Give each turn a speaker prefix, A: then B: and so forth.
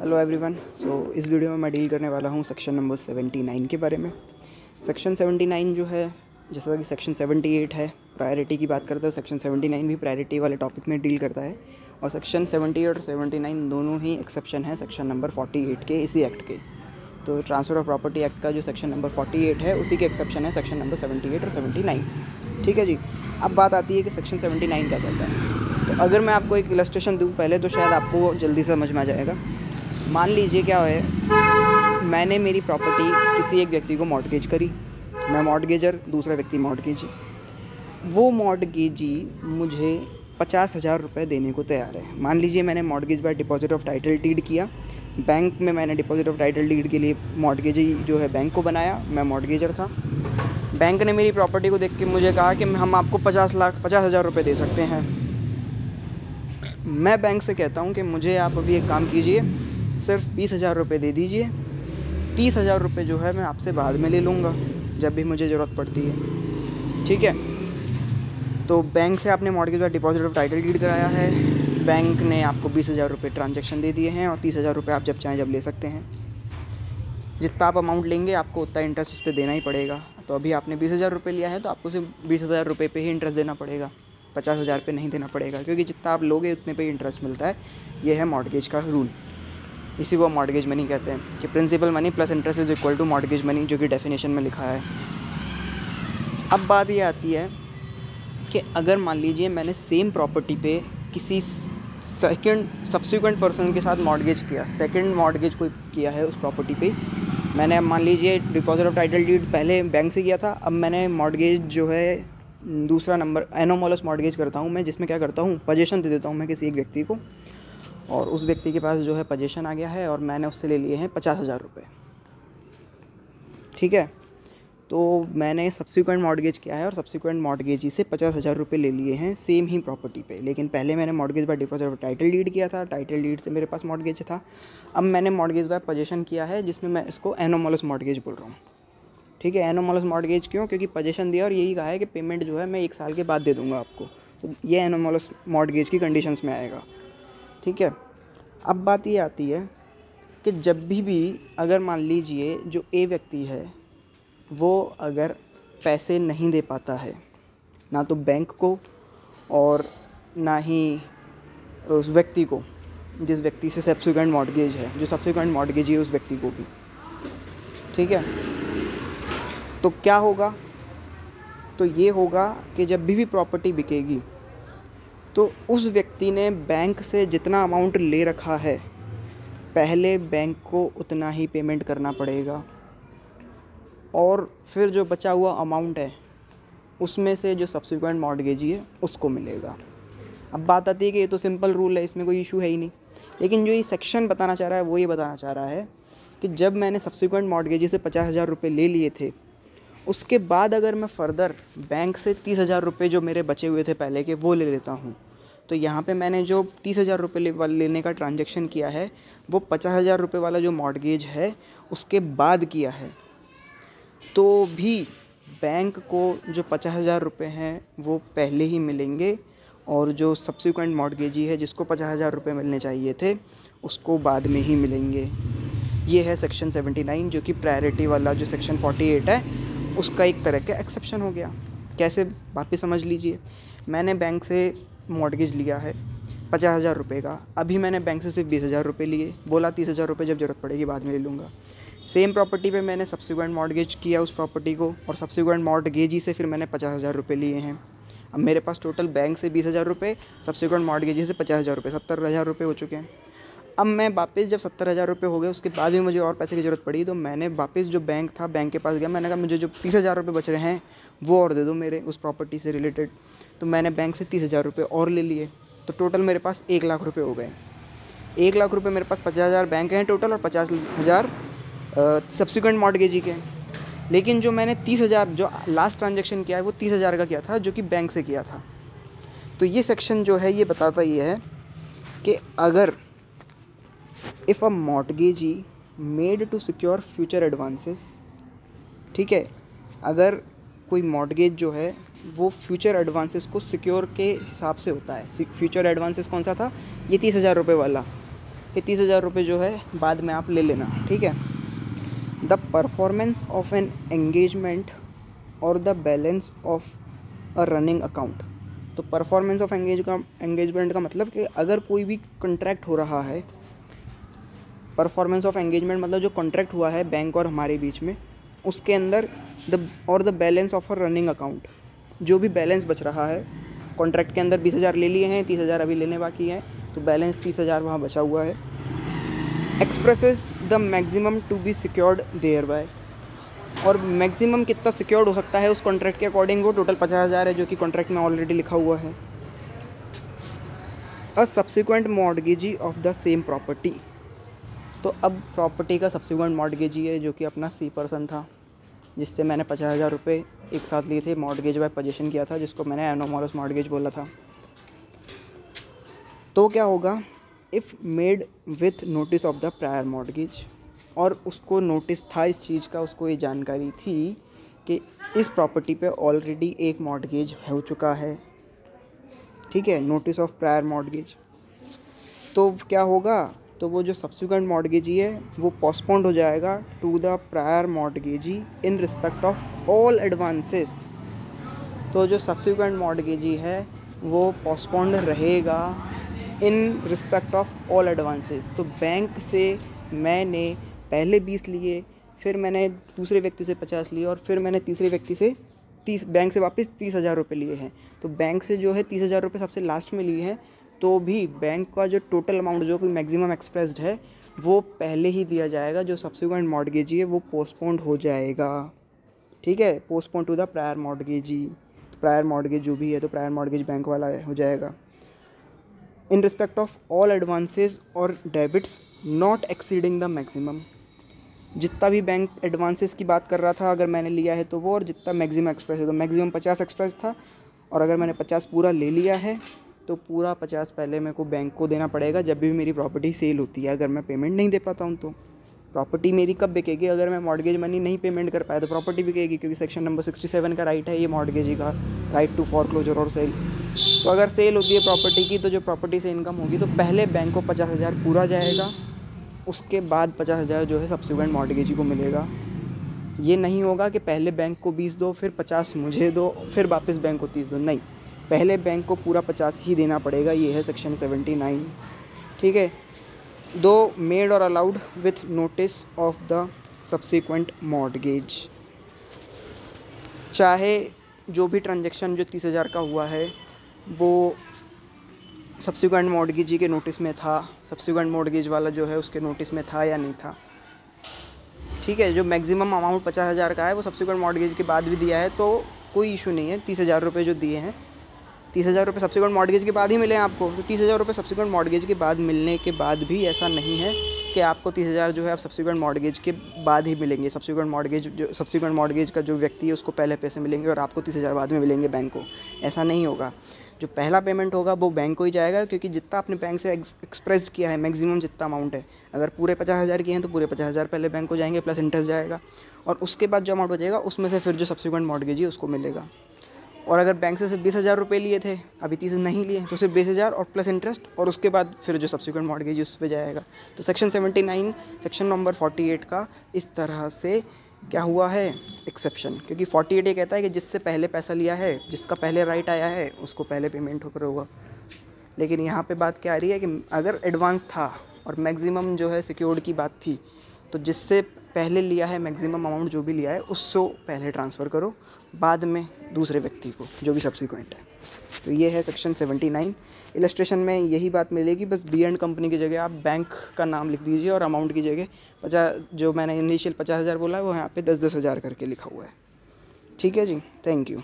A: Hello everyone. इस video में मैं डील करने वाला हूँ सेक्शन नंबर 79 के बारे में। सेक्शन 79 जो है, जैसा कि सेक्शन 78 है प्रायोरिटी की बात करता है, सेक्शन 79 भी प्रायोरिटी वाले टॉपिक में डील करता है। और सेक्शन 78 और 79 दोनों ही एक्सेप्शन है सेक्शन नंबर 48 के, इसी एक्ट के। तो ट्रांसफ़र ऑफ प्रॉपर्टी एक्ट का जो सेक्शन नंबर 48 है, उसी के एक्सेप्शन है सेक्शन नंबर 78 और 79। ठीक है जी। अब बात आती है कि सेक्शन 79 क्या कहता है। तो अगर मैं आपको एक इलस्ट्रेशन दूँ पहले, तो शायद आपको जल्दी समझ में आ जाएगा। मान लीजिए क्या है, मैंने मेरी प्रॉपर्टी किसी एक व्यक्ति को मॉर्टगेज करी। मैं मॉर्टगेजर, दूसरा व्यक्ति मॉर्टगेजी। वो मॉर्टगेजी मुझे 50,000 रुपये देने को तैयार है। मान लीजिए मैंने mortgage by deposit of title deed किया। बैंक में मैंने डिपॉजिट ऑफ टाइटल डीड के लिए मॉर्टगेजी जो है बैंक को बनाया। मैं मॉर्टगेजर था। बैंक ने मेरी प्रॉपर्टी को देख के मुझे कहा कि हम आपको 50,000 रुपये दे सकते हैं। मैं बैंक से कहता हूँ कि मुझे आप अभी एक काम कीजिए, सिर्फ 20,000 रुपये दे दीजिए। 30,000 रुपये जो है मैं आपसे बाद में ले लूँगा जब भी मुझे ज़रूरत पड़ती है। ठीक है। तो बैंक से आपने mortgage by deposit of title deed कराया है। बैंक ने आपको 20,000 रुपये ट्रांजैक्शन दे दिए हैं और 30,000 रुपये आप जब चाहें जब ले सकते हैं। जितना आप अमाउंट लेंगे आपको उतना इंटरेस्ट उस पर देना ही पड़ेगा। तो अभी आपने 20,000 रुपये लिया है तो आपको सिर्फ 20,000 रुपये पे ही इंटरेस्ट देना पड़ेगा, 50,000 पे नहीं देना पड़ेगा, क्योंकि जितना आप लोगे उतने पे इंटरेस्ट मिलता है। ये है मॉर्टगेज का रूल। इसी को मॉर्टगेज मनी कहते हैं कि principal money plus interest is equal to mortgage money, जो कि डेफिनेशन में लिखा है। अब बात ये आती है कि अगर मान लीजिए मैंने सेम प्रॉपर्टी पे किसी सब्सिक्वेंट पर्सन के साथ मॉर्टगेज किया, सेकंड मॉर्टगेज कोई किया है उस प्रॉपर्टी पे। मैंने अब मान लीजिए डिपॉजिट ऑफ टाइटल डीड पहले बैंक से किया था, अब मैंने मॉर्टगेज जो है दूसरा नंबर एनोमोलस मॉर्टगेज करता हूँ मैं, जिसमें क्या करता हूँ, पोजीशन दे देता हूँ मैं किसी एक व्यक्ति को, और उस व्यक्ति के पास जो है पोजीशन आ गया है और मैंने उससे ले लिए हैं 50,000 रुपये। ठीक है। तो मैंने सब्सिक्वेंट मॉर्टगेज किया है और सब्सिक्वेंट मॉर्टगेजी से 50,000 रुपये ले लिए हैं सेम ही प्रॉपर्टी पे। लेकिन पहले मैंने mortgage by deposit of title deed किया था, टाइटल डीड से मेरे पास मॉर्टगेज था। अब मैंने मॉर्टगेज बाय पोजीशन किया है, जिसमें मैं इसको एनोमोलस मॉर्टगेज बोल रहा हूँ। ठीक है। एनोमोलस मॉर्टगेज क्यों? क्योंकि पोजीशन दिया और यही कहा है कि पेमेंट जो है मैं 1 साल के बाद दे दूँगा आपको। तो ये एनोमोलस मॉर्टगेज की कंडीशंस में आएगा। ठीक है। अब बात ये आती है कि जब भी अगर मान लीजिए जो ए व्यक्ति है वो अगर पैसे नहीं दे पाता है, ना तो बैंक को और ना ही उस व्यक्ति को जिस व्यक्ति से सब्सिक्वेंट मॉर्टगेज है, जो सब्सिक्वेंट मॉर्टगेज है उस व्यक्ति को भी। ठीक है। तो क्या होगा? तो ये होगा कि जब भी प्रॉपर्टी बिकेगी तो उस व्यक्ति ने बैंक से जितना अमाउंट ले रखा है, पहले बैंक को उतना ही पेमेंट करना पड़ेगा, और फिर जो बचा हुआ अमाउंट है उसमें से जो सब्सिक्वेंट मॉर्टगेजी है उसको मिलेगा। अब बात आती है कि ये तो सिंपल रूल है, इसमें कोई इशू है ही नहीं। लेकिन जो ये सेक्शन बताना चाह रहा है वो ये बताना चाह रहा है कि जब मैंने सब्सिक्वेंट मॉर्टगेजी से 50,000 रुपये ले लिए थे, उसके बाद अगर मैं फ़र्दर बैंक से 30,000 रुपये जो मेरे बचे हुए थे पहले के वो ले लेता हूँ, तो यहाँ पे मैंने जो 30,000 रुपये लेने का ट्रांजैक्शन किया है वो 50,000 रुपये वाला जो मॉर्टगेज है उसके बाद किया है। तो भी बैंक को जो 50,000 रुपये हैं वो पहले ही मिलेंगे, और जो सब्सिक्वेंट मॉर्टगेजी है जिसको 50,000 रुपये मिलने चाहिए थे उसको बाद में ही मिलेंगे। ये है सेक्शन 79, जो कि प्रायोरिटी वाला जो सेक्शन 48 है उसका एक तरह का एक्सेप्शन हो गया। कैसे? वापस समझ लीजिए। मैंने बैंक से मॉर्टगेज लिया है 50,000 रुपये का। अभी मैंने बैंक से सिर्फ 20,000 रुपये लिए, बोला 30,000 रुपये जब ज़रूरत पड़ेगी बाद में ले लूँगा। सेम प्रॉपर्टी पे मैंने सब्सिक्वेंट मॉर्टगेज किया उस प्रॉपर्टी को, और सब्सिक्वेंट मॉर्टगेजी से फिर मैंने 50,000 रुपये लिए हैं। अब मेरे पास टोटल बैंक से 20,000 रुपये, सब्सिक्वेंट मॉर्टगेजी से 50,000 रुपये, 70,000 रुपये हो चुके हैं। अब मैं वापस जब 70,000 रुपये हो गए, उसके बाद भी मुझे और पैसे की ज़रूरत पड़ी, तो मैंने वापस जो बैंक था बैंक के पास गया। मैंने कहा मुझे जो 30,000 रुपये बच रहे हैं वो और दे दो मेरे उस प्रॉपर्टी से रिलेटेड। तो मैंने बैंक से 30,000 रुपये और ले लिए, तो टोटल मेरे पास 1,00,000 रुपये हो गए। 1,00,000 रुपये मेरे पास 50,000 बैंक हैं टोटल, और 50,000 सब्सिक्वेंट मॉर्टगेजी के। लेकिन जो मैंने 30,000 जो लास्ट ट्रांजैक्शन किया है वो 30,000 का किया था, जो कि बैंक से किया था। तो ये सेक्शन जो है ये बताता ये है कि अगर if a mortgagee made to secure future advances, ठीक है, अगर कोई मॉर्टगेज जो है वो फ्यूचर एडवांसेस को सिक्योर के हिसाब से होता है। फ्यूचर एडवांसेस कौन सा था? ये 30,000 रुपये वाला। कि 30,000 रुपये जो है बाद में आप ले लेना, ठीक है। The performance of an engagement और the balance of a running account. तो परफॉर्मेंस ऑफ एंगेजमेंट का मतलब कि अगर कोई भी कॉन्ट्रैक्ट हो रहा है, परफॉर्मेंस ऑफ एंगेजमेंट मतलब जो कॉन्ट्रैक्ट हुआ है बैंक और हमारे बीच में, उसके अंदर the balance of a running account, जो भी बैलेंस बच रहा है, कॉन्ट्रैक्ट के अंदर 20,000 ले लिए हैं, 30,000 अभी लेने बाकी हैं, तो बैलेंस 30,000 वहाँ बचा हुआ है। Expresses the maximum to be secured thereby, और मैक्सिमम कितना सिक्योर्ड हो सकता है उस कॉन्ट्रैक्ट के अकॉर्डिंग, वो टोटल 50,000 है जो कि कॉन्ट्रैक्ट में ऑलरेडी लिखा हुआ है। A subsequent mortgagee of the same property. तो अब प्रॉपर्टी का सब्सिक्वेंट मॉर्टगेजी है जो कि अपना C पर्सन था, जिससे मैंने 50,000 रुपये एक साथ लिए थे, मॉर्टगेज बाय पोजीशन किया था, जिसको मैंने एनोमोलस मॉर्टगेज बोला था। तो क्या होगा, if made with notice of the prior mortgage, और उसको नोटिस था इस चीज़ का, उसको ये जानकारी थी कि इस प्रॉपर्टी पे ऑलरेडी एक मॉर्टगेज हो चुका है, ठीक है, नोटिस ऑफ प्रायर मॉर्टगेज। तो क्या होगा, तो वो जो सब्सिक्वेंट मॉर्टगेजी है वो पोस्टपोन्ड हो जाएगा to the prior mortgagee in respect of all advances. तो जो सब्सिक्वेंट मॉर्टगेजी है वो पोस्टपोन्ड रहेगा in respect of all advances. तो बैंक से मैंने पहले 20 लिए, फिर मैंने दूसरे व्यक्ति से 50 लिए, और फिर मैंने तीसरे व्यक्ति से बैंक से वापस 30,000 रुपये लिए हैं। तो बैंक से जो है 30,000 रुपये सबसे लास्ट में लिए हैं, तो भी बैंक का जो टोटल अमाउंट जो कि मैक्सिमम एक्सप्रेस्ड है वो पहले ही दिया जाएगा। जो सब्सिक्वेंट मॉर्टगेजी है वो पोस्टपोन्ड हो जाएगा, ठीक है, postponed to the prior mortgagee. Prior mortgage जो भी है तो प्रायर मॉर्टगेज बैंक वाला हो जाएगा। In respect of all advances और debits not exceeding the maximum. जितना भी बैंक एडवांसेस की बात कर रहा था अगर मैंने लिया है तो वो, और जितना मैक्सिमम एक्सप्रेस है, तो मैक्सिमम 50 एक्सप्रेस था, और अगर मैंने 50 पूरा ले लिया है तो पूरा 50 पहले मेरे को बैंक को देना पड़ेगा जब भी मेरी प्रॉपर्टी सेल होती है। अगर मैं पेमेंट नहीं दे पाता हूँ तो प्रॉपर्टी मेरी कब बिकेगी, अगर मैं मॉर्टगेज मनी नहीं पेमेंट कर पाया तो प्रॉपर्टी बिकेगी, क्योंकि सेक्शन नंबर 67 का राइट है ये मॉर्टगेजी का, राइट टू फॉरक्लोजर और सेल। तो अगर सेल होती है प्रॉपर्टी की तो जो प्रॉपर्टी से इनकम होगी तो पहले बैंक को 50,000 पूरा जाएगा, उसके बाद 50,000 जो है सब्सिक्वेंट मॉर्टगेजी को मिलेगा। ये नहीं होगा कि पहले बैंक को 20 दो, फिर 50 मुझे दो, फिर वापस बैंक को 30 दो, नहीं, पहले बैंक को पूरा 50 ही देना पड़ेगा। ये है सेक्शन 79, ठीक है। दो मेड और allowed with notice of the subsequent mortgage, चाहे जो भी ट्रांजैक्शन जो 30,000 का हुआ है वो सब्सिक्वेंट मॉर्टगेजी के नोटिस में था, सब्सिक्वेंट मॉर्टगेज वाला जो है उसके नोटिस में था या नहीं था, ठीक है। जो मैक्सिमम अमाउंट 50,000 का है वो सब्सिक्वेंट मॉर्टगेज के बाद भी दिया है तो कोई इशू नहीं है। 30,000 रुपये जो दिए हैं, 30,000 रुपये सब्सिक्वेंट मॉर्टगेज के बाद ही मिले हैं आपको, तो 30,000 रुपये सब्सिक्वेंट मॉर्टगेज के बाद मिलने के बाद भी ऐसा नहीं है कि आपको 30,000 जो है आप सब्सिक्वेंट मॉर्टगेज के बाद ही मिलेंगे। सब्सिक्वेंट मॉर्टगेज का जो व्यक्ति है उसको पहले पैसे मिलेंगे और आपको 30,000 बाद में मिलेंगे बैंक को, ऐसा नहीं होगा। जो पहला पेमेंट होगा वो बैंक को ही जाएगा, क्योंकि जितना आपने बैंक से एक्सप्रेस किया है मैक्सिमम जितना अमाउंट है, अगर पूरे 50,000 किए हैं तो पूरे 50,000 पहले बैंक को जाएंगे प्लस इंटरेस्ट जाएगा, और उसके बाद जो अमाउंट बचेगा उसमें से फिर जो सब्सिक्वेंट मॉर्टगेज है उसको मिलेगा। और अगर बैंक से सिर्फ 20,000 रुपये लिए थे, अभी 30 नहीं लिए, तो सिर्फ 20,000 और प्लस इंटरेस्ट, और उसके बाद फिर जो सब्सिक्वेंट मॉर्टगेज उस पर जाएगा। तो सेक्शन 79 सेक्शन नंबर 48 का इस तरह से क्या हुआ है एक्सेप्शन, क्योंकि 48 ये कहता है कि जिससे पहले पैसा लिया है, जिसका पहले राइट आया है उसको पहले पेमेंट होकर होगा। लेकिन यहाँ पे बात क्या आ रही है कि अगर एडवांस था और मैक्सिमम जो है सिक्योर्ड की बात थी, तो जिससे पहले लिया है मैक्सिमम अमाउंट जो भी लिया है उसको पहले ट्रांसफ़र करो, बाद में दूसरे व्यक्ति को जो भी सब्सिक्वेंट है। तो ये है सेक्शन 79। इलस्ट्रेशन में यही बात मिलेगी, बस बी एंड कंपनी की जगह आप बैंक का नाम लिख दीजिए और अमाउंट की जगह 50, जो मैंने इनिशियल 50,000 बोला है वो यहाँ पे 10-10 हज़ार करके लिखा हुआ है। ठीक है जी, थैंक यू।